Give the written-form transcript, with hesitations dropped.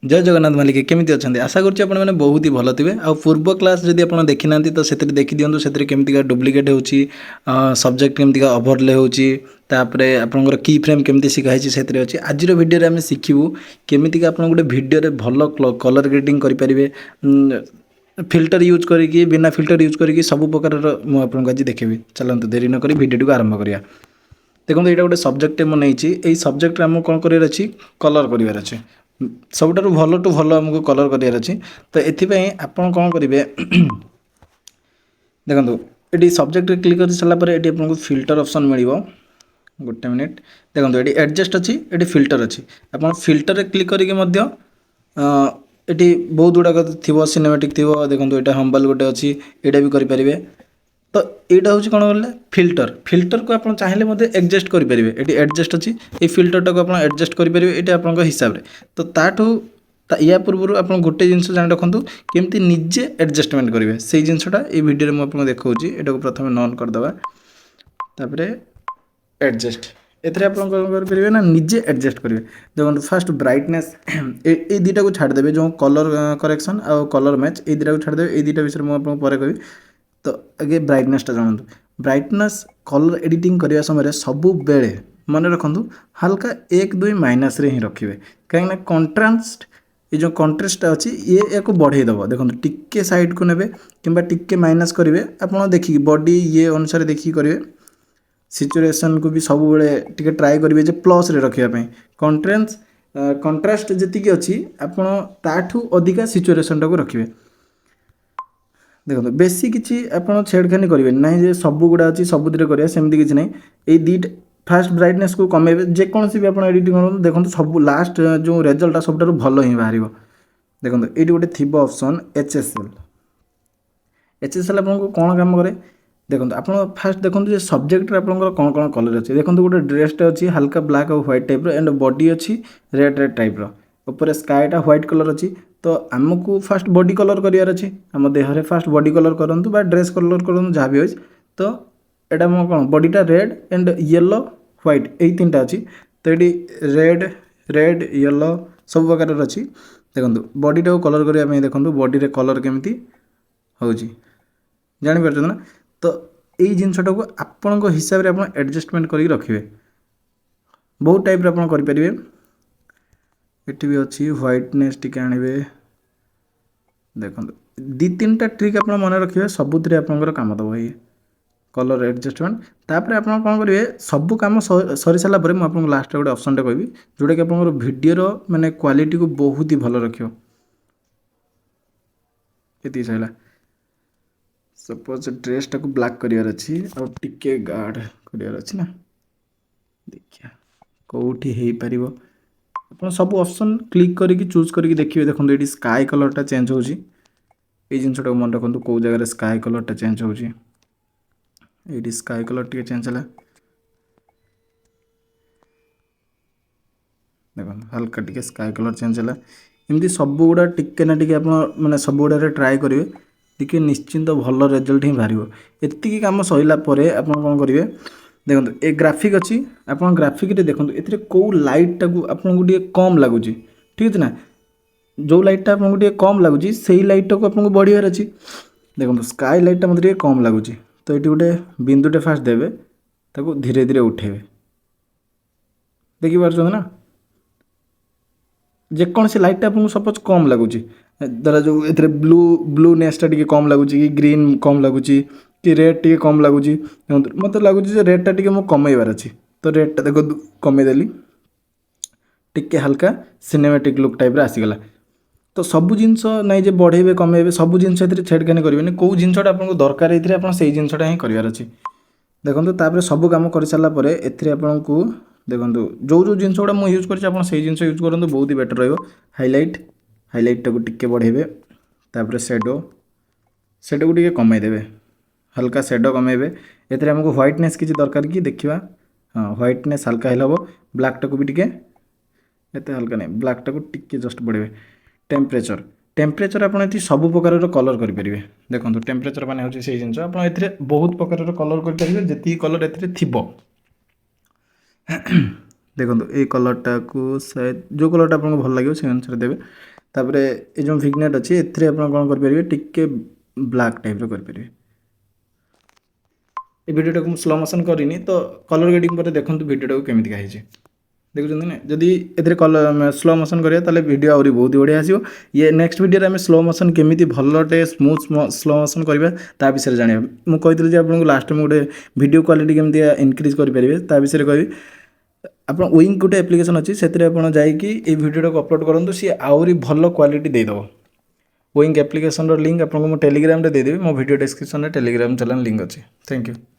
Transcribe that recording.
जय जगन्नाथ मालिक केमी अच्छा आशा करें बहुत ही भल थे आ पूर्व क्लास जब आप देखी ना तो से देखी दिखाँ से केमती डुप्लिकेट हो सब्जेक्ट केमती ओभरले होपर आपंकर की फ्रेम केमती शिखाई से अच्छी आज भिडियो आम शिखू केमी आप गोटे भिडियो भल कलर ग्रेडिंग करेंगे फिल्टर यूज करके बिना फिल्टर यूज करके सब प्रकार मुझे आज देखी चलते देरी नक भिडियो को आरंभ करा देखो यहाँ गोटे सब्जेक्ट मुझे सब्जेक्ट आमको कौन करार अच्छी कलर करार अच्छे सबुठ भल टू भल आमको कलर करार अच्छी तो ये आपड़ कौन करेंगे देखो ये सब्जेक्ट क्लिक कर सारापर ये आपको फिल्टर ऑप्शन मिल गोटे मिनिट देखो ये एडजस्ट अच्छी ये फिल्टर अच्छी आप फिल्टर क्लिक करके ये बहुत गुड़ाक थी सिनेमेटिक थी देखो यहाँ हम्बल गोटे अच्छी यहाँ भी करेंगे तो यहाँ हूँ कौन कहले फिल्टर फिल्टर को आप चाहिए एडजस्ट करेंगे ये एडजस्ट अच्छी ये फिल्टर को आप एडजस्ट करेंगे ये आप हिसाब से तो ताठू या पूर्व आप गोटे जिन जान रखु केमती निजे एडजस्टमेंट करेंगे से जिनसा ये भिडियो मुझे देखा यहाँ प्रथम नन करदेपर एडजस्ट एथे आप करेंगे ना निजे एडजस्ट करेंगे देखो फास्ट ब्राइटनेस ये दुटा को छाड़देवे जो कलर करेक्शन आ कलर मैच ये दुटा को छाड़देवे ये दुटा विषय मुझे कहि तो आगे ब्राइटनेसटा जानतु ब्राइटनेस कलर एडिटिंग करने समय सबु बेले मन रखु हल्का 1-2 माइनस रे ही रखिए कहीं कंट्रास्ट ये जो कंट्रास्ट अच्छी ये या बढ़ईदेव देखो टिके साइड को नेबे कि टिके माइनस करेंगे आप देखिए बॉडी ये अनुसार देखिए करेंगे सिचुएशन को भी सब बेले टिके ट्राई करेंगे जे प्लस रे रखापी कंट्रास्ट जी अच्छी आपण ताठू अधिका सिचुएशन टाक रखिए देखो बेसी किसी आप छेड़खानी करेंगे ना जे सब गुड़ा अच्छी सबुद सेमती किसी ना ये दीट फास्ट ब्राइटनेस को कमेबे जेकोसी भी आप एडिटिंग करूँ देखो सब लास्ट जो रिजल्टा सब भल ही बाहर देखो ये गोटे थी ऑप्शन एचएसएल आपको कौन काम करे देखो आप फास्ट देखो सब्जेक्ट आप कौन कौन कलर अच्छे देखो गोटे ड्रेसटे अच्छी हल्का ब्लैक और व्हाइट टाइप एंड बॉडी अच्छी रेड रेड टाइप ऊपर स्काईटा व्हाइट कलर अच्छी तो आमको फास्ट बॉडी कलर करार अच्छी आम देहरे फास्ट बॉडी कलर करूँ बा ड्रेस कलर करूँ जहाँ भी हो तो यहाँ मो कौन बॉडीटा रेड एंड येलो व्हाइट यही 3टा अच्छी तो ये रेड रेड येलो सब प्रकार अच्छी देखो बॉडीटा को कलर करने देखो बॉडी रे कलर केमती हो जापर ना तो यही जिनटा को आपण हिसाब से आप एडजस्टमेंट करके रखिए बहुत टाइप आप करेंगे ये भी अच्छी व्हाइटनेस टी आणवे देखो 2-3टा ट्रिक आप मन रखिए सबुद आप काम दब ये कलर एडजस्टमेंट तापर आप कौन करेंगे सब कम सरी सारापर मुझे लास्ट गोटे ऑप्शन टा कहि जोटा कि आप भिडर माने क्वालिटी को बहुत ही भल रख ये सही सपोज ड्रेसटा को ब्लैक करार अच्छी और टिके गार्ड करार अच्छी ना देखिए कौटी हो पार आप सब ऑप्शन क्लिक करके चूज करके देखिए देखो ये स्काई कलरटा चेंज हो जिनसा मन रखु कौ जगह स्काई कलरटा चेंज हो स्काई कलर टी चेंज है देखो हल्का टी स्काई कलर चेंज है एमती सब गुड़ा टिके ना टिके मैंने सब गुड़ा ट्राए करेंगे देखिए निश्चिंत भल रिजल्ट ही बाहर एतिकी कम सैला आप कौन करेंगे देखो ये ग्राफिक अच्छी आप ग्राफिक देखो ये कौ लाइटा को आपको कम लगुच ठीक है ना जो लाइटा आपको कम लगुच से लाइटा को आपको बढ़ियार अच्छी देखो स्काई लाइटा मतलब कम लगुच तो ये गोटे बिंदुटे फास्ट देवे ताको धीरे धीरे उठेबे देखिपार ना जेकोसी लाइट आपको सपोज कम लगुच धर जो ये ब्लू ब्लूनेसटा टी कम लगुच कि ग्रीन कम लगुच कि रेड टी कम लगुच मत लगुच रेडटा टी कमेबार अच्छी तो रेडटा देखो कमेदेली टिके हल्का सिनेमेटिक लुक टाइप आसीगला तो सबू जिनस नाई जे बढ़ेबे कमेबे सबू जिनस छेड़खानी करेंगे कौ जिनसा आपको दरकार है से जिनसा ही करार अच्छी देखो तापर सब कम कर सारापर आपको देखो जो जो जिनस गुड़ा मुझे यूज कर जिनस यूज करूँ बहुत ही बेटर हाइलाइट टाक टिके बढ़ेबे तापर शेडो को टिके कमेदेवे हल्का शेडो कमेबे एथे हमको व्हाइटनेस किसी दरकार कि देखा हाँ व्हाइटनेस हल्का हेल्ला हम ब्लैकटा को भी टिके एते हल्का नहीं ब्लैकटा को टिके जस्ट बढ़ेबे टेम्परेचर आप सब प्रकार कलर करेंगे देखो टेम्परेचर मान हूँ से जिन आप बहुत प्रकार कलर करेंगे जी कलर ए ଦେଖନ୍ତୁ ଏଇ କଲର୍ଟାକୁ ଯେଉଁ କଲର୍ଟା ଆପଣଙ୍କୁ ଭଲ ଲାଗିବ ସେଇ ଅନୁସାରେ ଦେବେ। ତାପରେ ଏ ଯେଉଁ ଭିଗ୍ନେଟ୍ ଅଛି ଏଥିରେ ଆପଣ କ'ଣ କରିପାରିବେ ଟିକେ ବ୍ଲାକ୍ ଟାଇପ୍ର କରିପାରିବେ। ଏ ଭିଡ଼ିଓଟାକୁ ମୁଁ ସ୍ଲୋ ମୋସନ୍ କରିନି ତ କଲର୍ ଗ୍ରେଡ଼ିଂ ପରେ ଦେଖନ୍ତୁ ଭିଡ଼ିଓଟାକୁ କେମିତିକା ହେଇଛି ଦେଖୁଛନ୍ତି ନା। ଯଦି ଏଥିରେ ସ୍ଲୋ ମୋସନ୍ କରିବା ତାହେଲେ ଭିଡ଼ିଓ ଆହୁରି ବହୁତ ବଢ଼ିଆ ଆସିବ। ନେକ୍ସଟ ଭିଡ଼ିଓରେ ଆମେ ସ୍ଲୋ ମୋସନ୍ କେମିତି ଭଲଟେ ସ୍ମୁଥ୍ ସ୍ଲୋ ମୋସନ୍ କରିବା ତା ବିଷୟରେ ଜାଣିବା। ମୁଁ କହିଥିଲି ଯେ ଆପଣଙ୍କୁ ଲାଷ୍ଟରେ ମୁଁ ଗୋଟେ ଭିଡ଼ିଓ କ୍ୱାଲିଟି କେମିତି ଇନକ୍ରିଜ୍ କରିପାରିବେ ତା ବିଷୟରେ କହିବି। ଆପଣ ୱିଙ୍କ୍ ଗୋଟେ ଆପ୍ଲିକେସନ୍ ଅଛି ସେଥିରେ ଆପଣ ଯାଇକି ଏଇ ଭିଡ଼ିଓଟାକୁ ଅପଲୋଡ଼ କରନ୍ତୁ, ସିଏ ଆହୁରି ଭଲ କ୍ୱାଲିଟି ଦେଇଦେବ। ୱିଙ୍କ୍ ଆପ୍ଲିକେସନ୍ର ଲିଙ୍କ୍ ଆପଣଙ୍କୁ ମୁଁ ଟେଲିଗ୍ରାମରେ ଦେଇଦେବି। ମୋ ଭିଡ଼ିଓ ଡେସ୍କ୍ରିପ୍ସନ୍ରେ ଟେଲିଗ୍ରାମ ଚ୍ୟାନେଲ୍ ଲିଙ୍କ୍ ଅଛି। Thank you.